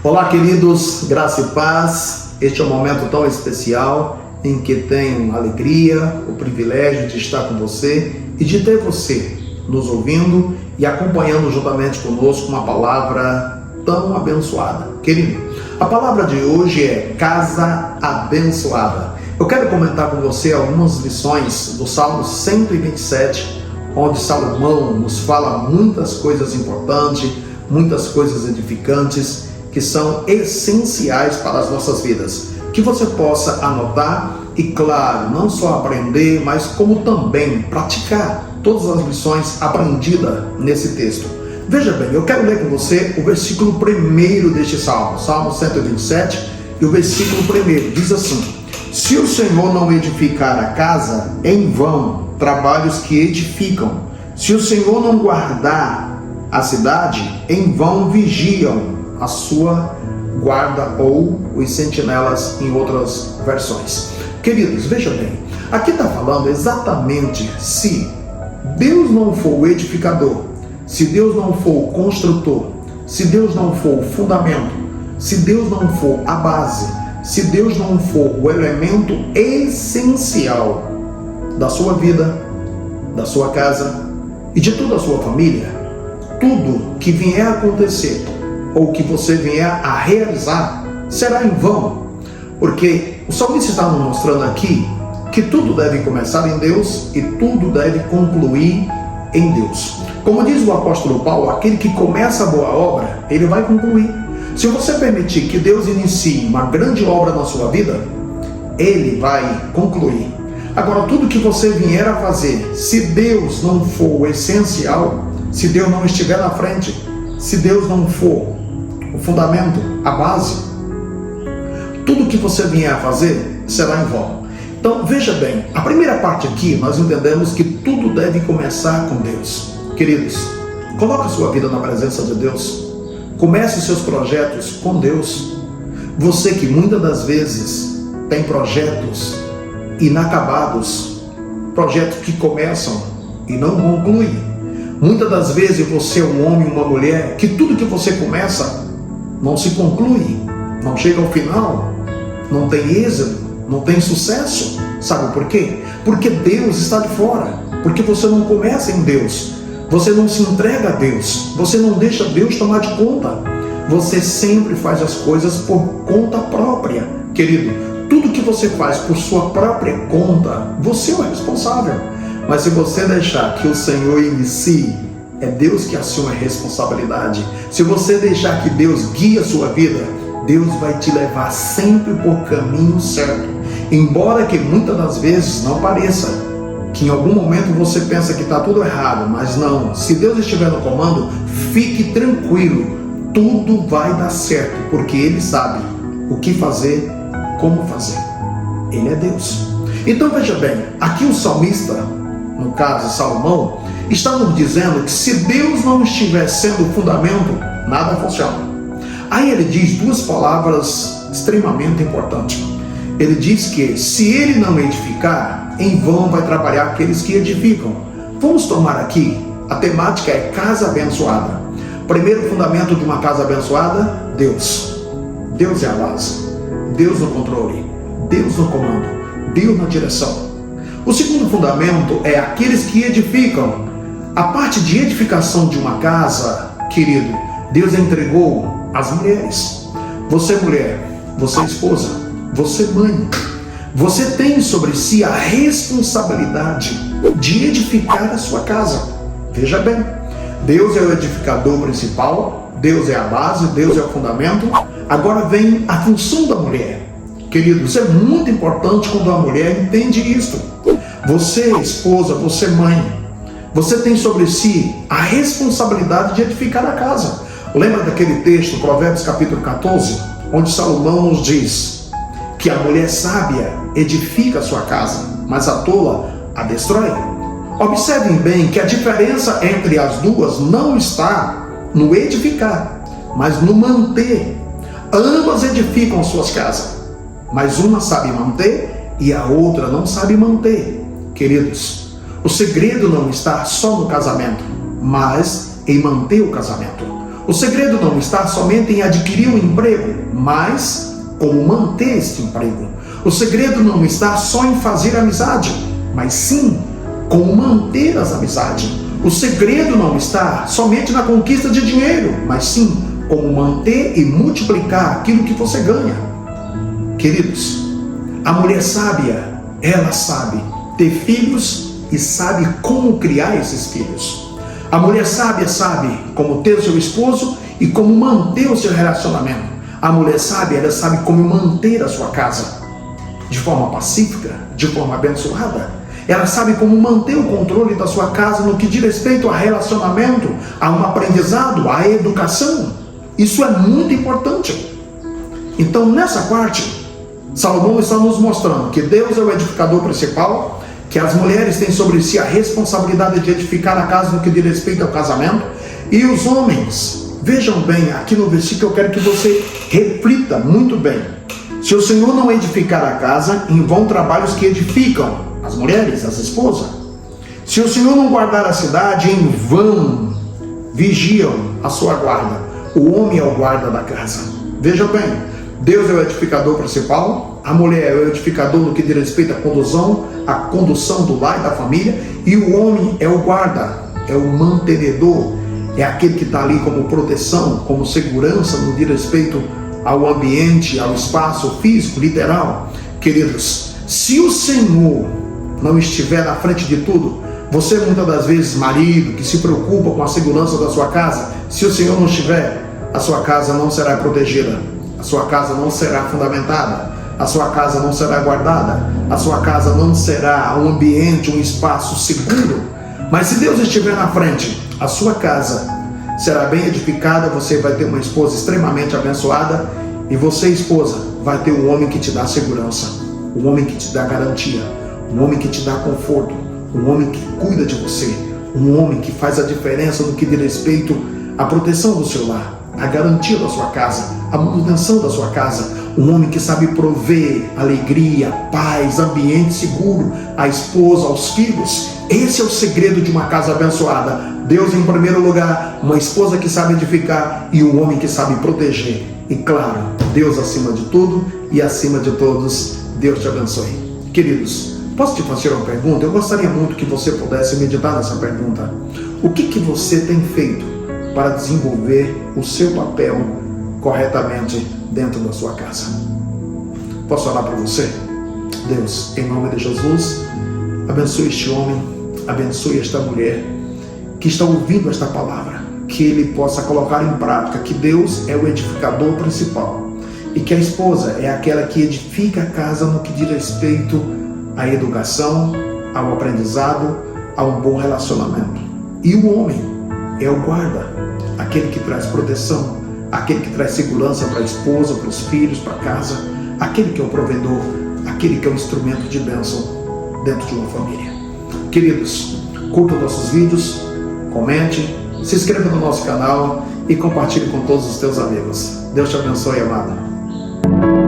Olá, queridos, graça e paz. Este é um momento tão especial em que tenho a alegria, o privilégio de estar com você e de ter você nos ouvindo e acompanhando juntamente conosco uma palavra tão abençoada. Querido, a palavra de hoje é casa abençoada. Eu quero comentar com você algumas lições do Salmo 127, onde Salomão nos fala muitas coisas importantes, muitas coisas edificantes, que são essenciais para as nossas vidas. Que você possa anotar e, claro, não só aprender, mas como também praticar todas as lições aprendidas nesse texto. Veja bem, eu quero ler com você o versículo 1 deste Salmo, Salmo 127, e o versículo 1 diz assim: se o Senhor não edificar a casa, em vão trabalhos que edificam. Se o Senhor não guardar a cidade, em vão vigiam a sua guarda, ou os sentinelas em outras versões. Queridos, veja bem, aqui está falando exatamente se Deus não for o edificador, se Deus não for o construtor, se Deus não for o fundamento, se Deus não for a base, se Deus não for o elemento essencial da sua vida, da sua casa e de toda a sua família, tudo que vier a acontecer ou que você vier a realizar será em vão, porque o salmista está nos mostrando aqui que tudo deve começar em Deus e tudo deve concluir em Deus. Como diz o apóstolo Paulo, aquele que começa a boa obra, ele vai concluir. Se você permitir que Deus inicie uma grande obra na sua vida, ele vai concluir. Agora, tudo que você vier a fazer, se Deus não for o essencial, se Deus não estiver na frente, se Deus não for o fundamento, a base, tudo que você vier a fazer será em vão. Então, veja bem, a primeira parte aqui, nós entendemos que tudo deve começar com Deus. Queridos, coloque a sua vida na presença de Deus. Comece os seus projetos com Deus. Você que muitas das vezes tem projetos inacabados, projetos que começam e não concluem. Muitas das vezes você é um homem, uma mulher, que tudo que você começa não se conclui, não chega ao final, não tem êxito, não tem sucesso. Sabe por quê? Porque Deus está de fora, porque você não começa em Deus, você não se entrega a Deus, você não deixa Deus tomar de conta, você sempre faz as coisas por conta própria. Querido, tudo que você faz por sua própria conta, você é o responsável. Mas se você deixar que o Senhor inicie, é Deus que assume a responsabilidade. Se você deixar que Deus guie a sua vida, Deus vai te levar sempre por caminho certo. Embora que muitas das vezes não pareça, que em algum momento você pensa que está tudo errado, mas não. Se Deus estiver no comando, fique tranquilo, tudo vai dar certo, porque Ele sabe o que fazer, como fazer. Ele é Deus. Então veja bem, aqui o salmista, no caso Salomão, está nos dizendo que se Deus não estiver sendo o fundamento, nada funciona. Aí ele diz duas palavras extremamente importantes. Ele diz que se ele não edificar, em vão vai trabalhar aqueles que edificam. Vamos tomar aqui, a temática é casa abençoada. Primeiro fundamento de uma casa abençoada, Deus. Deus é a base, Deus no controle, Deus no comando, Deus na direção. O segundo fundamento é aqueles que edificam. A parte de edificação de uma casa, querido, Deus entregou às mulheres. Você mulher, você esposa, você mãe, você tem sobre si a responsabilidade de edificar a sua casa. Veja bem, Deus é o edificador principal, Deus é a base, Deus é o fundamento. Agora vem a função da mulher. Querido, isso é muito importante quando a mulher entende isso. Você, esposa, você, mãe, você tem sobre si a responsabilidade de edificar a casa. Lembra daquele texto, Provérbios capítulo 14, onde Salomão nos diz que a mulher sábia edifica a sua casa, mas a tola a destrói? Observem bem que a diferença entre as duas não está no edificar, mas no manter. Ambas edificam suas casas, mas uma sabe manter e a outra não sabe manter. Queridos, o segredo não está só no casamento, mas em manter o casamento. O segredo não está somente em adquirir um emprego, mas como manter este emprego. O segredo não está só em fazer amizade, mas sim como manter as amizades. O segredo não está somente na conquista de dinheiro, mas sim como manter e multiplicar aquilo que você ganha. Queridos, a mulher sábia, ela sabe ter filhos e sabe como criar esses filhos. A mulher sábia sabe como ter o seu esposo e como manter o seu relacionamento. A mulher sábia, ela sabe como manter a sua casa de forma pacífica, de forma abençoada. Ela sabe como manter o controle da sua casa no que diz respeito a relacionamento, a um aprendizado, a educação. Isso é muito importante. Então, nessa parte, Salomão está nos mostrando que Deus é o edificador principal, que as mulheres têm sobre si a responsabilidade de edificar a casa no que diz respeito ao casamento, e os homens, vejam bem, aqui no versículo eu quero que você reflita muito bem. Se o Senhor não edificar a casa, em vão trabalhos que edificam as mulheres, as esposas. Se o Senhor não guardar a cidade, em vão vigiam a sua guarda. O homem é o guarda da casa. Veja bem, Deus é o edificador principal, a mulher é o edificador no que diz respeito à condução do lar e da família, e o homem é o guarda, é o mantenedor, é aquele que está ali como proteção, como segurança no que diz respeito ao ambiente, ao espaço físico, literal. Queridos, se o Senhor não estiver na frente de tudo, você muitas das vezes, marido, que se preocupa com a segurança da sua casa, se o Senhor não estiver, a sua casa não será protegida, a sua casa não será fundamentada, a sua casa não será guardada, a sua casa não será um ambiente, um espaço seguro. Mas se Deus estiver na frente, a sua casa será bem edificada, você vai ter uma esposa extremamente abençoada, e você, esposa, vai ter um homem que te dá segurança, um homem que te dá garantia, um homem que te dá conforto, um homem que cuida de você, um homem que faz a diferença no que diz respeito à proteção do seu lar, a garantia da sua casa, a manutenção da sua casa, um homem que sabe prover alegria, paz, ambiente seguro à esposa, aos filhos. Esse é o segredo de uma casa abençoada. Deus em primeiro lugar, uma esposa que sabe edificar e um homem que sabe proteger. E claro, Deus acima de tudo e acima de todos. Deus te abençoe. Queridos, posso te fazer uma pergunta? Eu gostaria muito que você pudesse meditar nessa pergunta. O que você tem feito para desenvolver o seu papel corretamente dentro da sua casa? Posso orar para você? Deus, em nome de Jesus, abençoe este homem, abençoe esta mulher que está ouvindo esta palavra, que ele possa colocar em prática que Deus é o edificador principal e que a esposa é aquela que edifica a casa no que diz respeito à educação, ao aprendizado, a um bom relacionamento. E o homem é o guarda, aquele que traz proteção, aquele que traz segurança para a esposa, para os filhos, para a casa, aquele que é o provedor, aquele que é o instrumento de bênção dentro de uma família. Queridos, curta nossos vídeos, comente, se inscreva no nosso canal e compartilhe com todos os teus amigos. Deus te abençoe, amado.